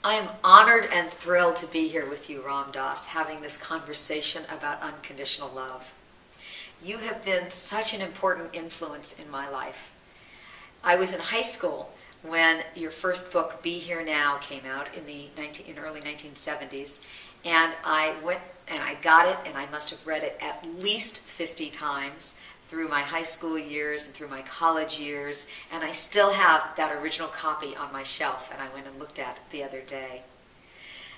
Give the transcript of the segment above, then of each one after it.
I am honored and thrilled to be here with you, Ram Dass, having this conversation about unconditional love. You have been such an important influence in my life. I was in high school when your first book, Be Here Now, came out in the early 1970s, and I went and I got it, and I must have read it at least 50 times through my high school years and through my college years, and I still have that original copy on my shelf, and I went and looked at it the other day.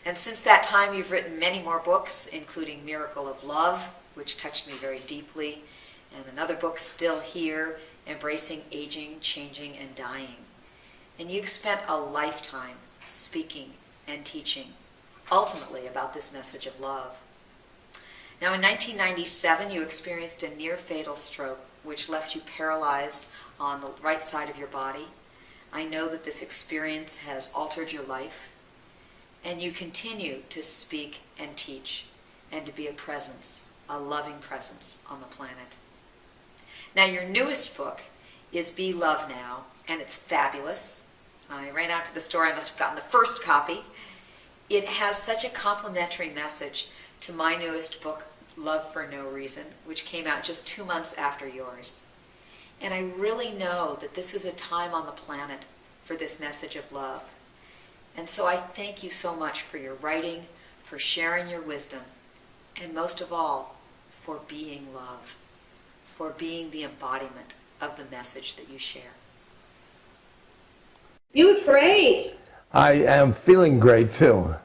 And since that time, you've written many more books, including Miracle of Love, which touched me very deeply, and another book, Still Here, Embracing Aging, Changing, and Dying. And you've spent a lifetime speaking and teaching, ultimately about this message of love. Now, in 1997, you experienced a near-fatal stroke, which left you paralyzed on the right side of your body. I know that this experience has altered your life, and you continue to speak and teach and to be a presence, a loving presence on the planet. Now, your newest book is Be Love Now, and it's fabulous. I ran out to the store. I must have gotten the first copy. It has such a complimentary message to my newest book, Love for No Reason, which came out just 2 months after yours. And I really know that this is a time on the planet for this message of love. And so I thank you so much for your writing, for sharing your wisdom, and most of all, for being love, for being the embodiment of the message that you share. You look great. I am feeling great too.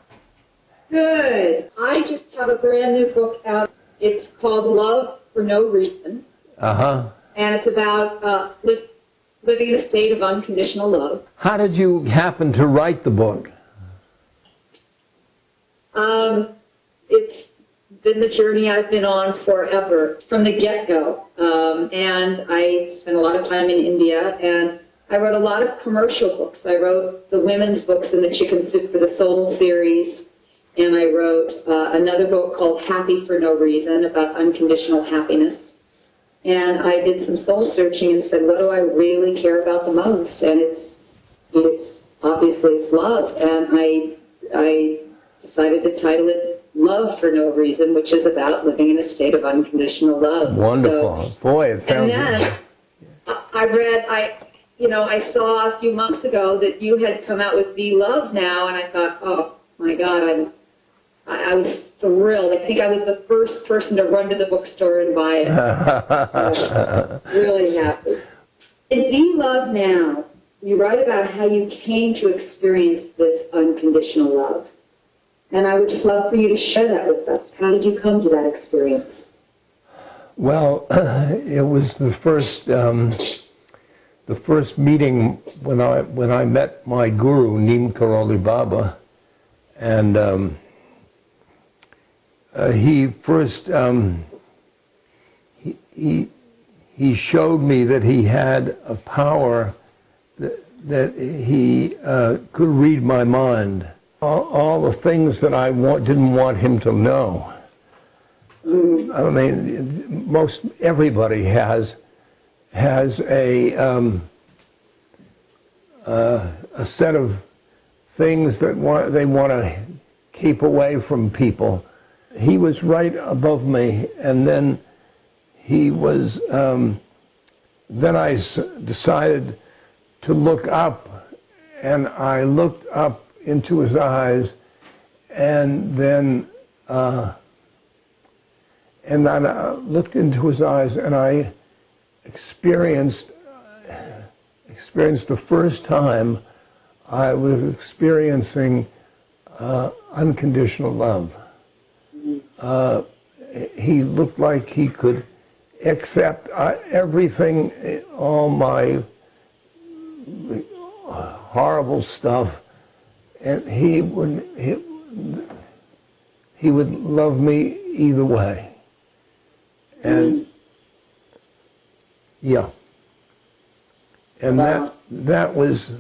Good. I just have a brand new book out. It's called Love for No Reason. And it's about living in a state of unconditional love. How did you happen to write the book? It's been the journey I've been on forever, from the get-go. And I spent a lot of time in India, and I wrote a lot of commercial books. I wrote the women's books in the Chicken Soup for the Soul series. And I wrote another book called Happy for No Reason, about unconditional happiness. And I did some soul searching and said, what do I really care about the most? And it's obviously it's love. And I decided to title it Love for No Reason, which is about living in a state of unconditional love. Wonderful. So, boy, it sounds... And then I saw a few months ago that you had come out with Be Love Now, and I thought, oh my God, I was thrilled. I think I was the first person to run to the bookstore and buy it. Really happy. In Be Love Now, you write about how you came to experience this unconditional love. And I would just love for you to share that with us. How did you come to that experience? Well, it was the first meeting when I met my guru, Neem Karoli Baba, and he first he showed me that he had a power that he could read my mind. All the things that I didn't want him to know. I mean, most everybody has a set of things that they want to keep away from people. He was right above me, and then he was. Then I decided to look up, and I looked up into his eyes, and then I looked into his eyes, and I experienced the first time I was experiencing unconditional love. He looked like he could accept everything, all my horrible stuff, and he would love me either way. And yeah, and that was,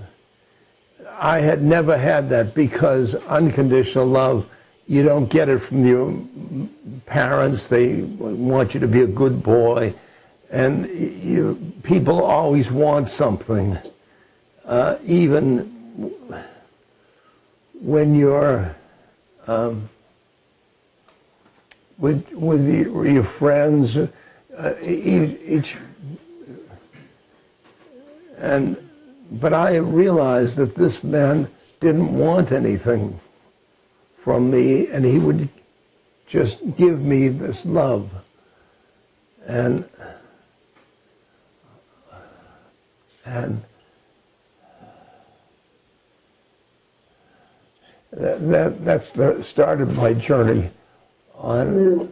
I had never had that, because unconditional love, you don't get it from your parents. They want you to be a good boy, and people always want something, even when you're with your friends, but I realized that this man didn't want anything from me, and he would just give me this love. And that's the start of my journey on,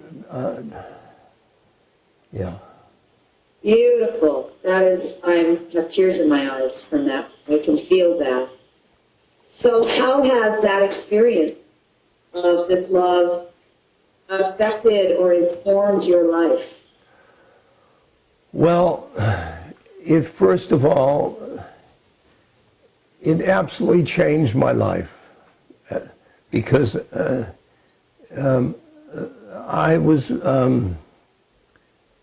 yeah. Beautiful. That is, I have tears in my eyes from that. I can feel that. So how has that experience of this love affected or informed your life? Well, first of all, it absolutely changed my life because I was,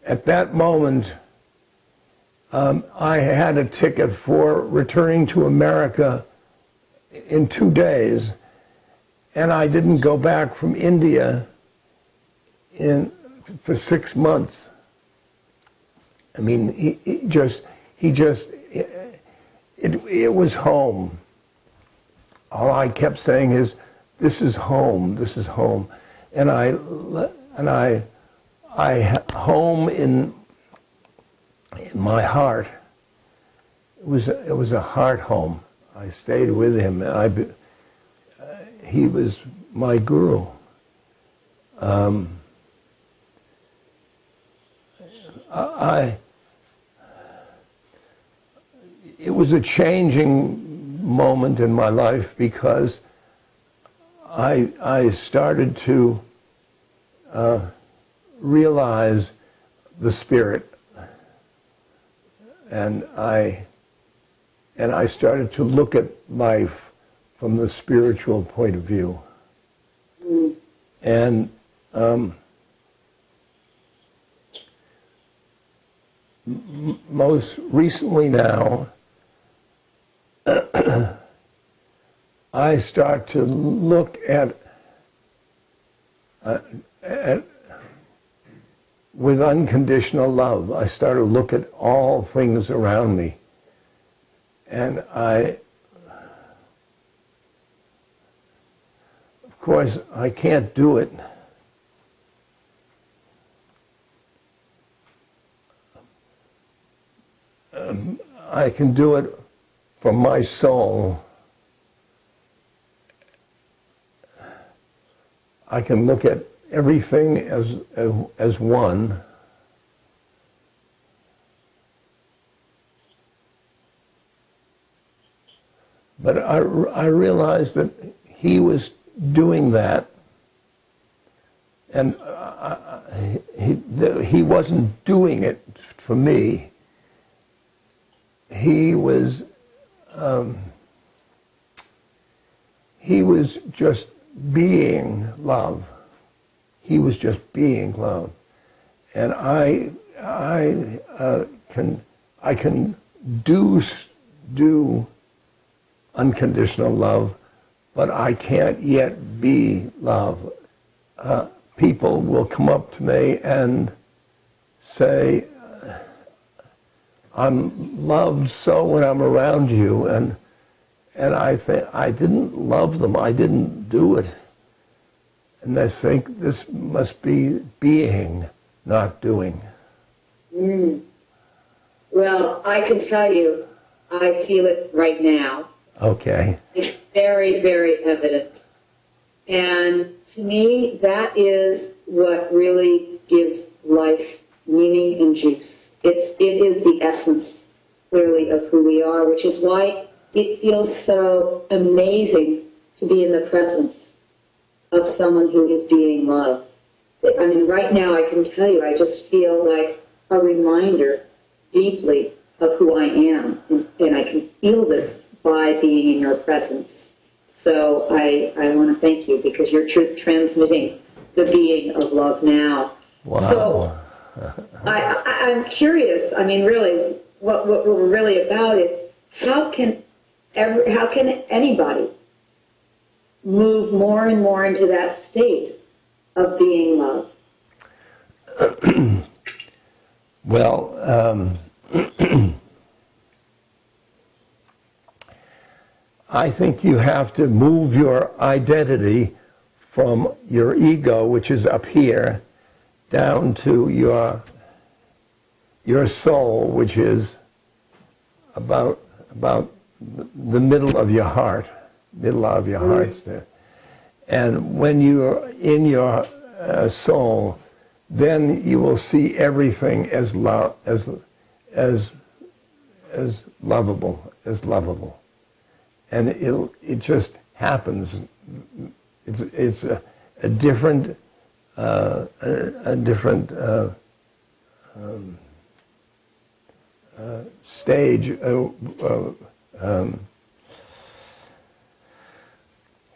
at that moment, I had a ticket for returning to America in 2 days, and I didn't go back from India for 6 months. I mean, it was home. All I kept saying is, "This is home. This is home," and I home in my heart. It was a heart home. I stayed with him. He was my guru. It was a changing moment in my life because I started to realize the Spirit, and I started to look at life from the spiritual point of view. And most recently now, I start to look at with unconditional love. I start to look at all things around me, and of course, I can't do it. I can do it from my soul. I can look at everything as one. But I realized that he was doing that, and he wasn't doing it for me. He was just being love. He was just being love, and I can do unconditional love, but I can't yet be love. People will come up to me and say, "I'm loved so when I'm around you," and I think I didn't love them. I didn't do it, and I think this must be being, not doing. Well, I can tell you, I feel it right now. Okay. It's very, very evident. And to me, that is what really gives life meaning and juice. It is the essence, clearly, of who we are, which is why it feels so amazing to be in the presence of someone who is being loved. I mean, right now, I can tell you, I just feel like a reminder deeply of who I am, and I can feel this by being in your presence. So I want to thank you because you're transmitting the being of love now. Wow. So I'm curious. I mean, really, what we're really about is how can anybody move more and more into that state of being love? Well, I think you have to move your identity from your ego, which is up here, down to your soul, which is about the middle of your heart, there. And when you're in your soul, then you will see everything as lovable, and it just happens. It's a different stage,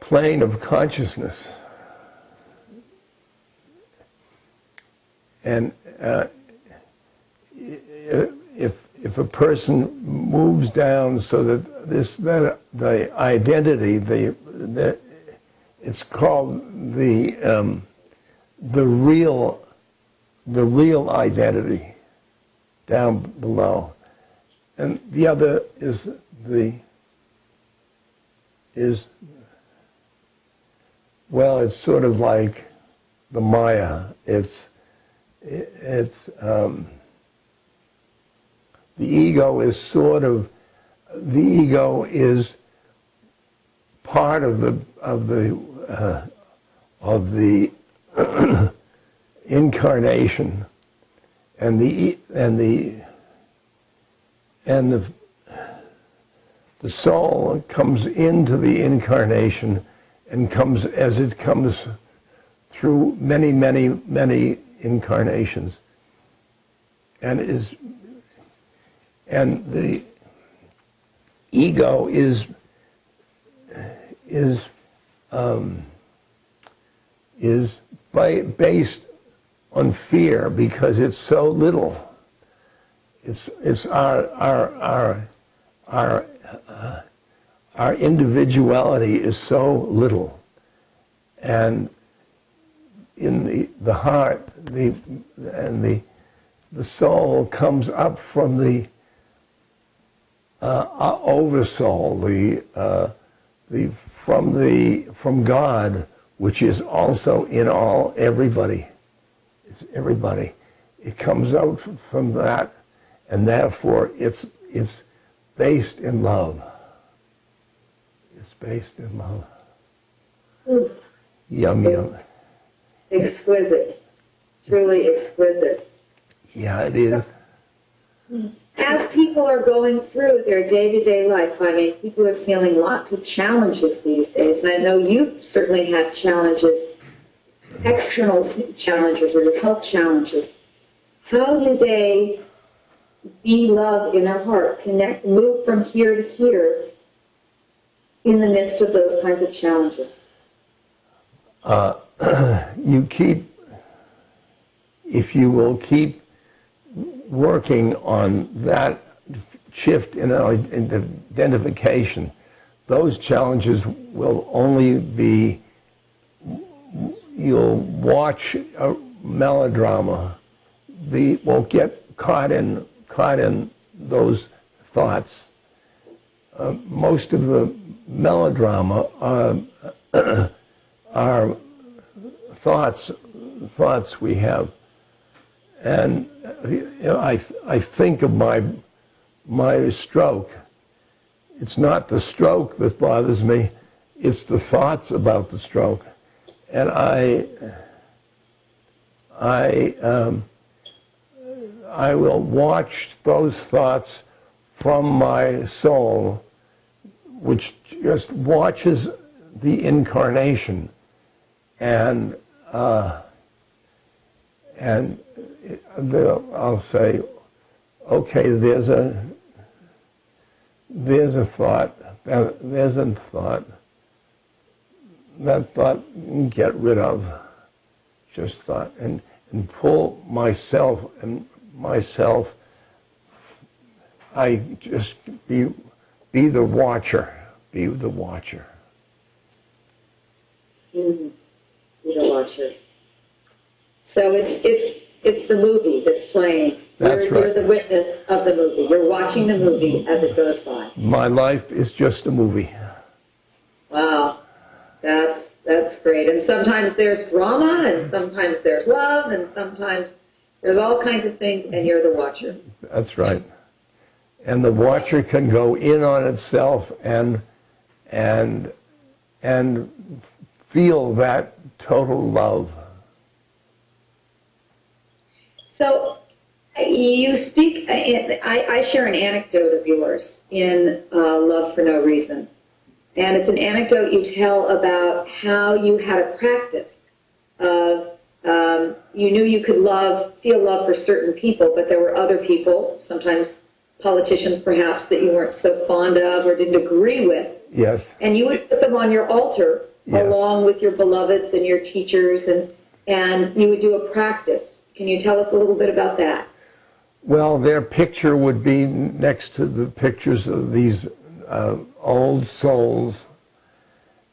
plane of consciousness. And if a person moves down so that the identity, it's called the real identity down below, and the other is well, it's sort of like the Maya. The ego is part of the incarnation, and the soul comes into the incarnation and comes through many incarnations, and the ego is based on fear because it's so little. It's our individuality is so little, and in the heart, the soul comes up from the oversoul, from God, which is also in everybody. It's everybody. It comes out from that, and therefore it's based in love. It's based in love. Yum yum. Exquisite. Truly exquisite. Yeah, it is. As people are going through their day-to-day life, I mean, people are feeling lots of challenges these days, and I know you certainly have challenges, external challenges or health challenges. How do they be love in their heart, connect, move from here to here in the midst of those kinds of challenges? If you will keep working on that shift in identification, those challenges will only be, you'll watch a melodrama, won't get caught in those thoughts. Most of the melodrama are thoughts we have. And I think of my stroke. It's not the stroke that bothers me; it's the thoughts about the stroke. And I will watch those thoughts from my soul, which just watches the incarnation, and I'll say, okay, there's a thought, there's a thought. That thought, get rid of, just thought, and pull myself, I just be the watcher, Mm-hmm. You're the watcher. So it's the movie that's playing. That's right. You're the witness of the movie. You're watching the movie as it goes by. My life is just a movie. Wow, that's great. And sometimes there's drama, and sometimes there's love, and sometimes there's all kinds of things, and you're the watcher. That's right. And the watcher can go in on itself and feel that total love. So you speak, I share an anecdote of yours in Love for No Reason. And it's an anecdote you tell about how you had a practice of, you knew you could feel love for certain people, but there were other people, sometimes politicians perhaps, that you weren't so fond of or didn't agree with. Yes. And you would put them on your altar, Yes. along with your beloveds and your teachers, and you would do a practice. Can you tell us a little bit about that? Well, their picture would be next to the pictures of these old souls,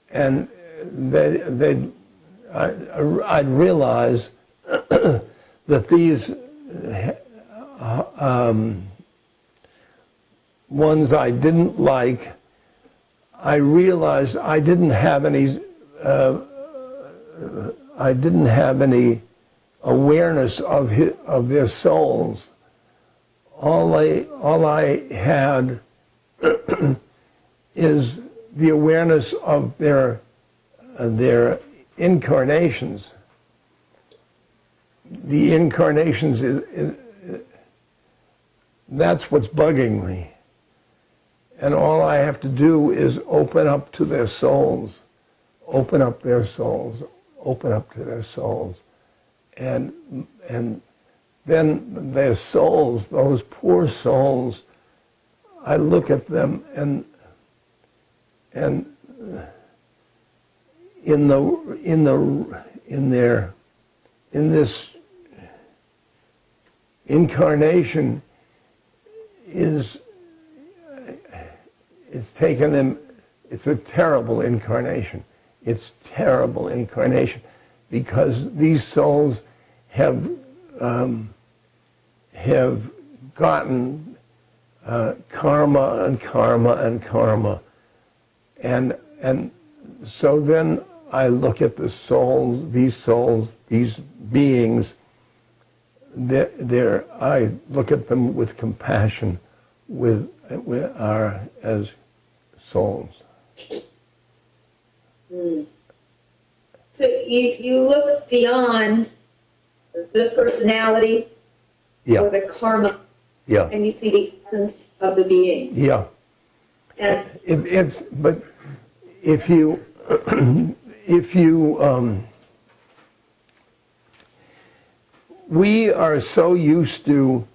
and I'd realize that these ones I didn't like, I realized I didn't have any awareness of their souls. All I had is the awareness of their incarnations. The incarnations that's what's bugging me. And all I have to do is open up to their souls, open up their souls, open up to their souls. And then their souls, those poor souls, I look at them and in this incarnation it's taken them, it's a terrible incarnation. It's terrible incarnation because these souls have gotten karma and karma and karma, and so then I look at the souls, these beings. I look at them with compassion, as souls. Mm. So you look beyond the personality, Yeah. or the karma, Yeah. and you see the essence of the being. Yeah. And But if you we are so used to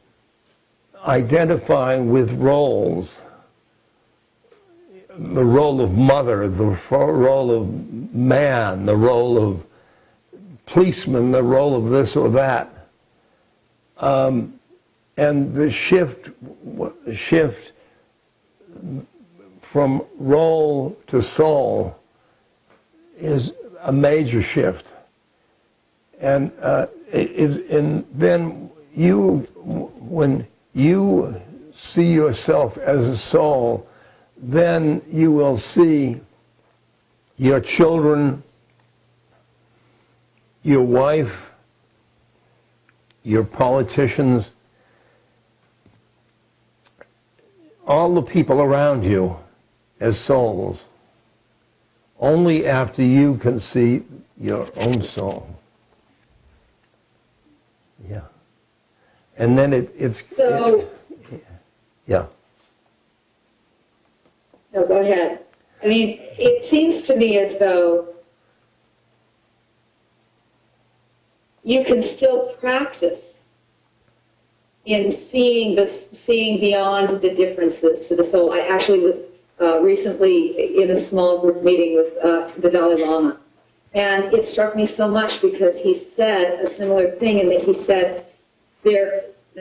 identifying with roles, the role of mother, the role of man, the role of policeman, the role of this or that. And the shift from role to soul is a major shift. And then when you see yourself as a soul, then you will see your children, your wife, your politicians, all the people around you as souls, only after you can see your own soul. Yeah. And then yeah. No, go ahead. I mean, it seems to me as though you can still practice in seeing beyond the differences to the soul. I actually was recently in a small group meeting with the Dalai Lama, and it struck me so much because he said a similar thing, in that he said we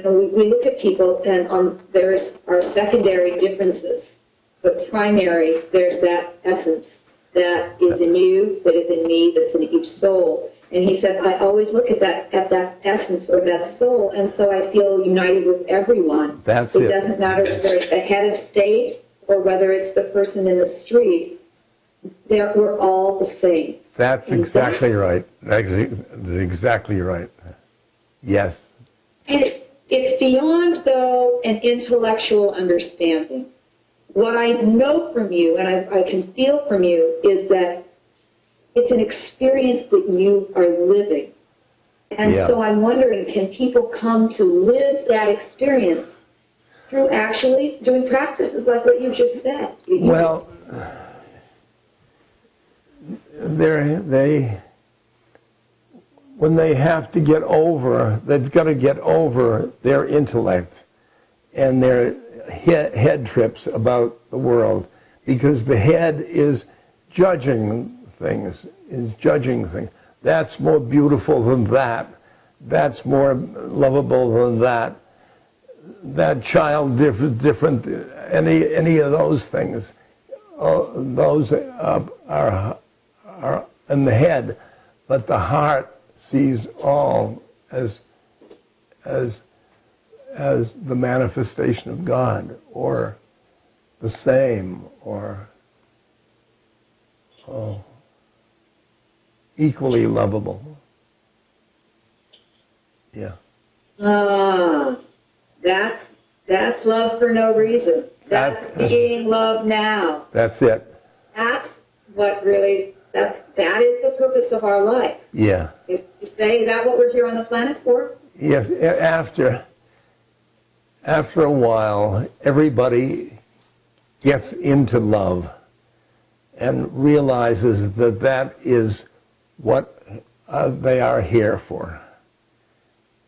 look at people and there's our secondary differences, but primary, there's that essence. that is in you, that is in me, that's in each soul. And he said, I always look at that essence or that soul, and so I feel united with everyone. That's it. It doesn't matter if they're the head of state or whether it's the person in the street. We're all the same. That's exactly right. That's exactly right. Yes. And it's beyond, though, an intellectual understanding. What I know from you, and I can feel from you, is that it's an experience that you are living. And so I'm wondering, can people come to live that experience through actually doing practices like what you just said? Well, when they have to get over, they've got to get over their intellect and their head trips about the world, because the head is judging things, That's more beautiful than that. That's more lovable than that. That child different. Any of those things, those are in the head, but the heart sees all as the manifestation of God, or the same, or equally lovable. Yeah. That's love for no reason. That's being love now. That's it. That's what really, that is the purpose of our life. Yeah. If you say, is that what we're here on the planet for? Yes, after a while, everybody gets into love and realizes that that is what they are here for.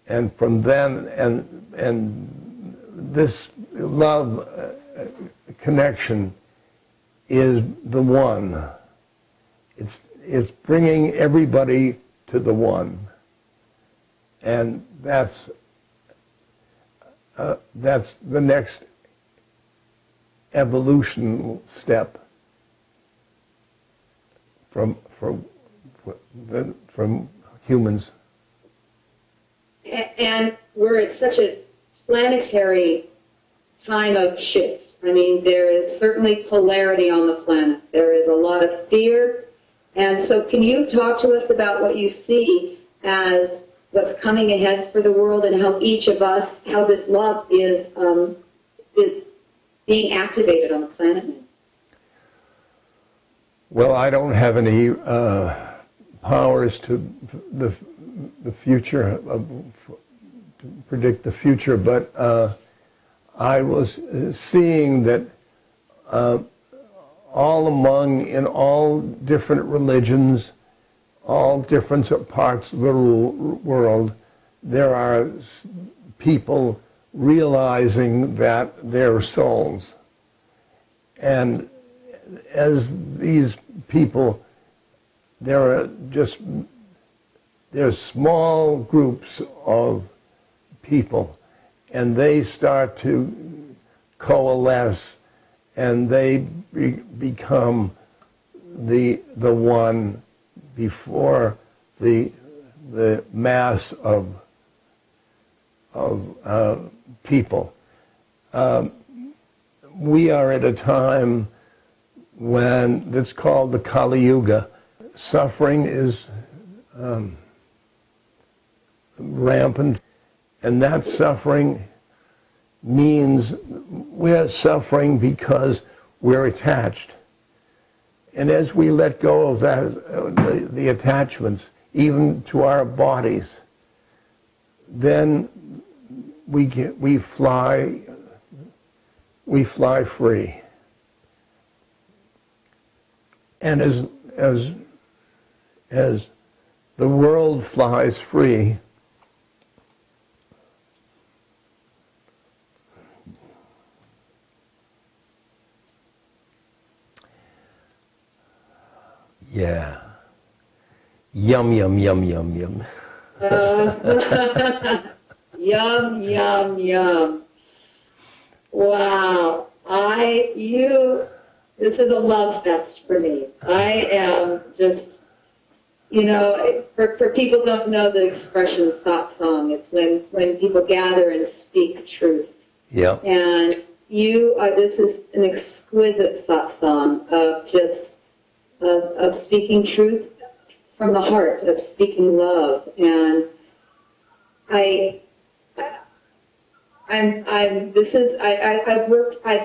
And from then, and this love connection is the one. It's bringing everybody to the one. And that's the next evolution step from humans. And we're at such a planetary time of shift. I mean, there is certainly polarity on the planet. There is a lot of fear. And so can you talk to us about what you see as what's coming ahead for the world, and how each of us, how this love is being activated on the planet now? Well, I don't have any powers to the future, to predict the future, but I was seeing that in all different religions, all different parts of the world, there are people realizing that they're souls. And as these people, there's small groups of people, and they start to coalesce, and they become the one before the mass of people. We are at a time when it's called the Kali Yuga. Suffering is rampant, and that suffering means we're suffering because we're attached. And as we let go of that, the attachments, even to our bodies, then we fly free. And as the world flies free, yeah. Yum, yum, yum, yum, yum. Yum, yum, yum. Wow. You This is a love fest for me. I am just, for people who don't know the expression satsang, it's when people gather and speak truth. Yeah. And this is an exquisite satsang of speaking truth from the heart, of speaking love. And I've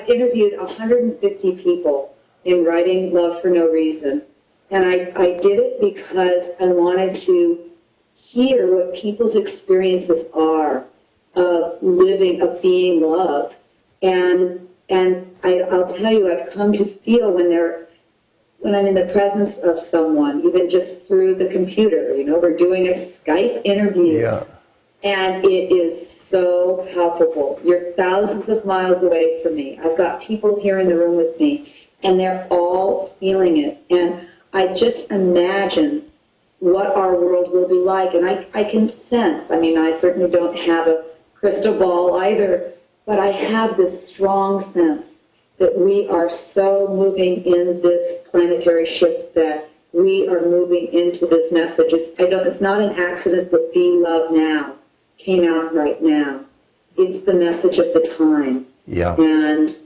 interviewed 150 people in writing Love for No Reason. And I did it because I wanted to hear what people's experiences are of living, of being love. And I'll tell you, I've come to feel when I'm in the presence of someone, even just through the computer, we're doing a Skype interview. Yeah. And it is so palpable. You're thousands of miles away from me. I've got people here in the room with me, and they're all feeling it. And I just imagine what our world will be like. And I can sense, I certainly don't have a crystal ball either, but I have this strong sense that we are so moving in this planetary shift that we are moving into this message. It's not an accident that Be Love Now came out right now. It's the message of the time. Yeah. And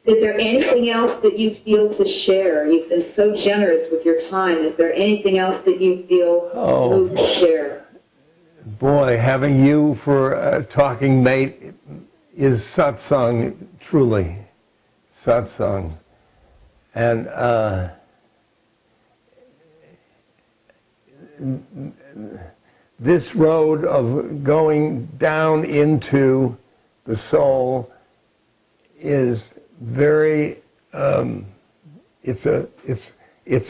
is there anything else that you feel to share? You've been so generous with your time. Is there anything else that you feel moved to share? Boy, having you for a talking mate is satsang, truly. Satsang. And this road of going down into the soul is very, it's a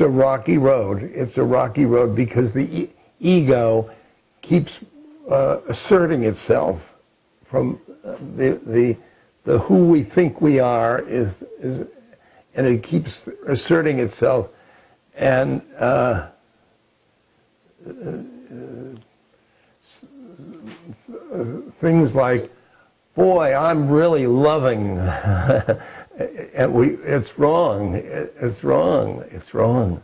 rocky road. It's a rocky road because the ego keeps asserting itself from the who we think we are is and it keeps asserting itself, and things like, boy, I'm really loving, and it's wrong, it's wrong, it's wrong.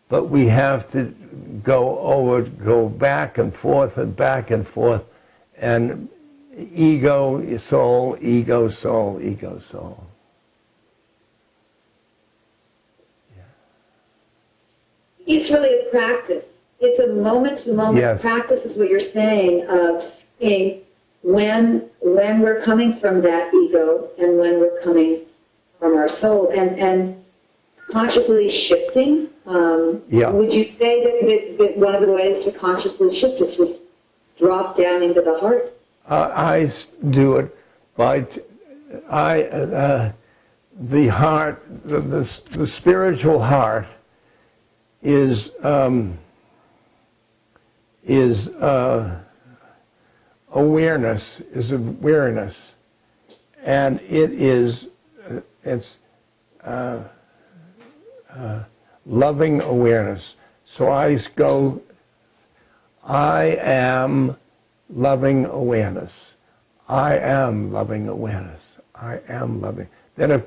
But we have to go back and forth and back and forth, and ego, soul, ego, soul, ego, soul. It's really a practice. It's a moment-to-moment practice, is what you're saying, of seeing when we're coming from that ego and when we're coming from our soul, and consciously shifting. Would you say that one of the ways to consciously shift is just drop down into the heart? I do it by the heart, the spiritual heart is awareness, and it's loving awareness. So I am loving awareness. I am loving awareness. I am loving. Then if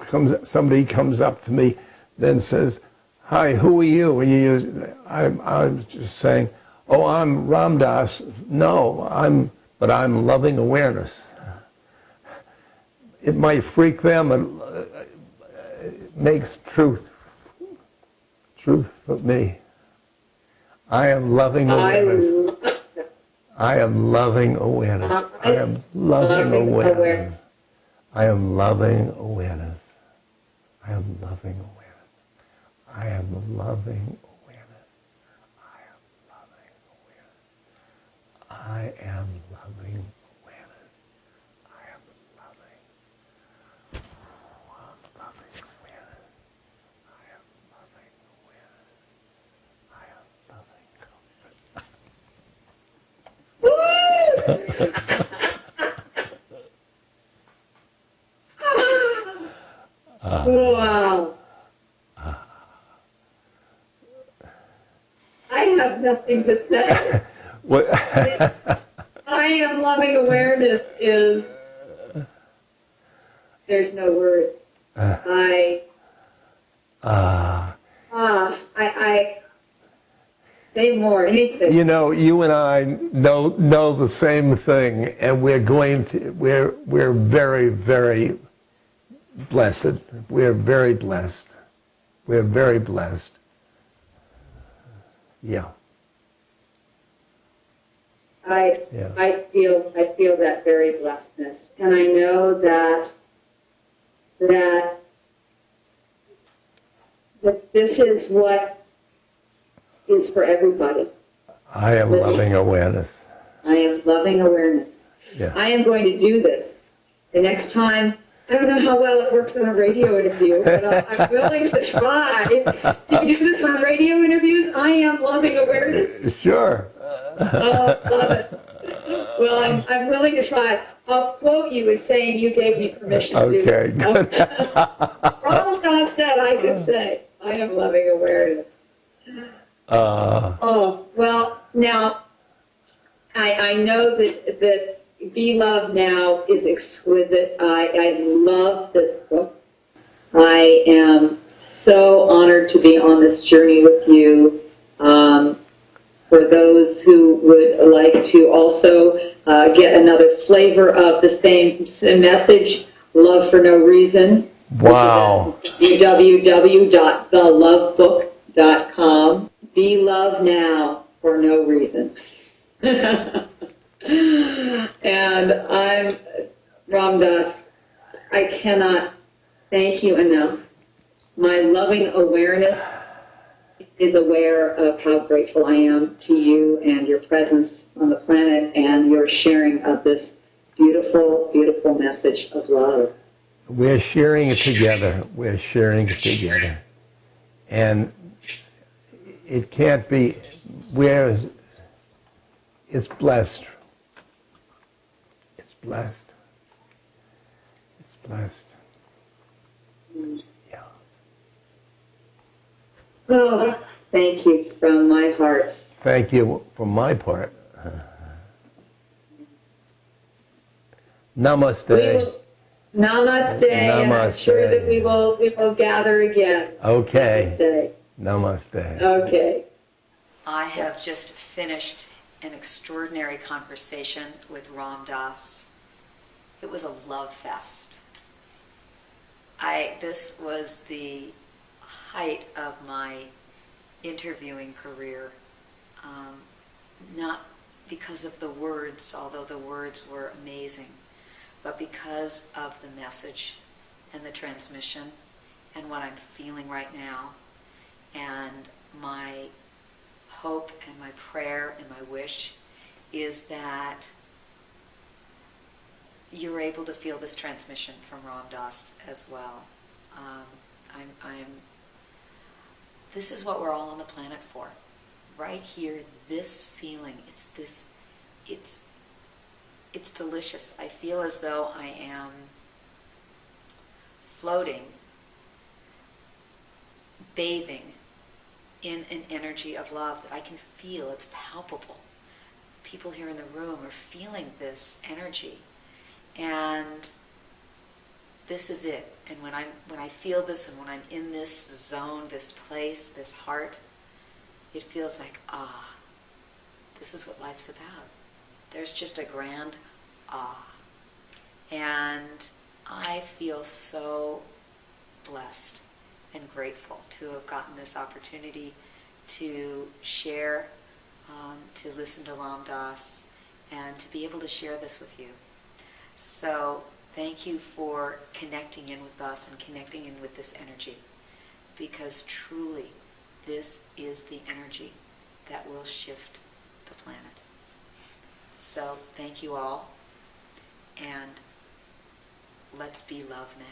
somebody comes up to me, then says, "Hi, who are you?" And I'm just saying, "Oh, I'm Ram Dass." No, but I'm loving awareness. It might freak them, and it makes truth for me. I am loving awareness. I am loving awareness. I am loving awareness. I am loving awareness. I am loving awareness. I am loving awareness. I am loving awareness. I am loving awareness. I am loving. I'm loving awareness. I am loving awareness. I am loving Wow. I have nothing to say. What? I am loving awareness is, there's no words. I say more, anything. You know, you and I know the same thing, and we're very, very blessed. We're very blessed. We're very blessed. Yeah. I feel that very blessedness, and I know that this is what is for everybody. I am loving awareness. I am loving awareness. Yeah. I am going to do this. The next time, I don't know how well it works on a radio interview, but I'm willing to try to do this on radio interviews. I am loving awareness. Sure. Oh, love it. Well, I'm willing to try. I'll quote you as saying you gave me permission to do Okay, this. good. All God said I could say. I am loving awareness. Oh, well, now, I know that Be Love Now is exquisite. I love this book. I am so honored to be on this journey with you. For those who would like to also get another flavor of the same message, Love for No Reason. Wow. www.thelovebook.com. Be Love Now for No Reason. And I'm Ram Dass. I cannot thank you enough. My loving awareness is aware of how grateful I am to you and your presence on the planet and your sharing of this beautiful, beautiful message of love. We're sharing it together. We're sharing it together. And it can't be, it's blessed. It's blessed. It's blessed. Yeah. Oh, thank you from my heart. Thank you for my part. Namaste. Namaste. And I'm sure that we will gather again. Okay. Namaste. Namaste. Okay. I have just finished an extraordinary conversation with Ram Dass. It was a love fest. This was the height of my interviewing career, not because of the words, although the words were amazing, but because of the message and the transmission and what I'm feeling right now, and my hope and my prayer and my wish is that you're able to feel this transmission from Ram Dass as well. This is what we're all on the planet for. Right here, this feeling, it's delicious. I feel as though I am floating, bathing in an energy of love that I can feel. It's palpable. People here in the room are feeling this energy. And this is it. And when I feel this and when I'm in this zone, this place, this heart, it feels like, this is what life's about. There's just a grand And I feel so blessed and grateful to have gotten this opportunity to share, to listen to Ram Dass, and to be able to share this with you. So thank you for connecting in with us and connecting in with this energy, because truly this is the energy that will shift the planet. So thank you all, and let's be love now.